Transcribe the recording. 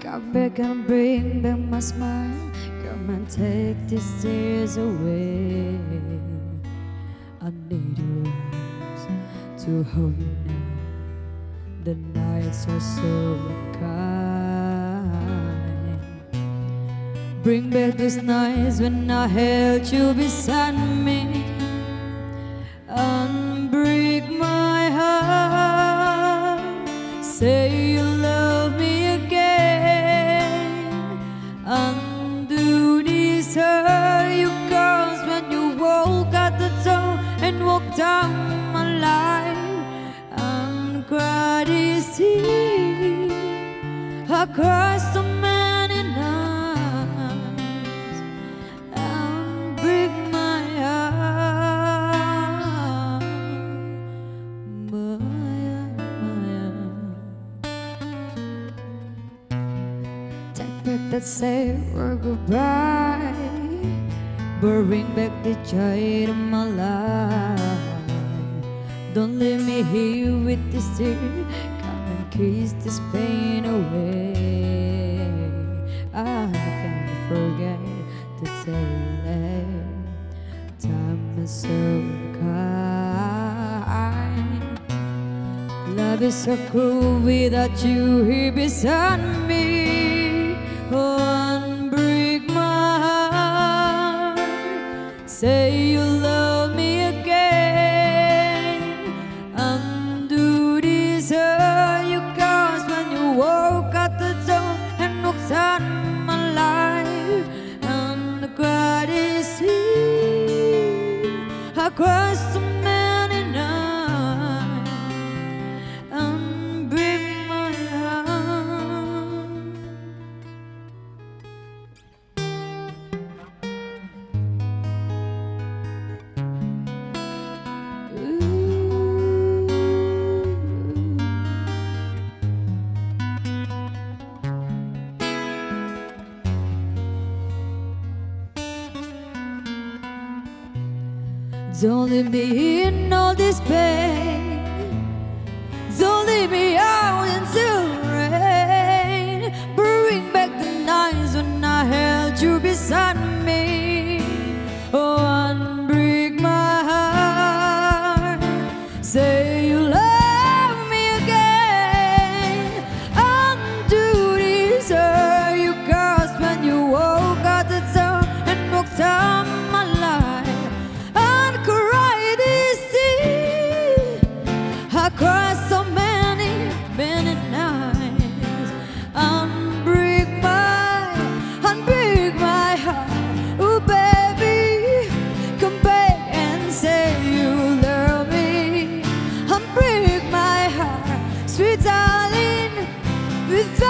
Come back and bring back my smile. Come and take these tears away. I need your arms to hold you now. The nights are so unkind. Bring back those nights when I held you beside me. Unbreak my heart. Say you love me again. Undo these hurt you caused when you walk out the door and walk down my life. And cried this tears. I cried so many nights. And break my heart. Take back that sad word goodbye. Bring back the joy to my life. Don't leave me here with this tear. Come and kiss this pain away. I can't forget to tell you time is so kind. Love is so cruel without you here beside me. Oh, unbreak my heart. Say you love me again. Undo this hurt you caused when you walk out the door and walked out my life. And I cried this tears. I cried so many nights. Unbreak my heart. Don't leave me in all this pain. Don't leave me out into the rain. Bring back the nights when I held you beside me. Oh, unbreak my heart. Say you love me again. Undo this hurt you caused when you walk out the door and walked down my life. I cried so many, many nights. Unbreak my heart. Oh baby, come back and say you love me. Unbreak my heart, sweet darling, without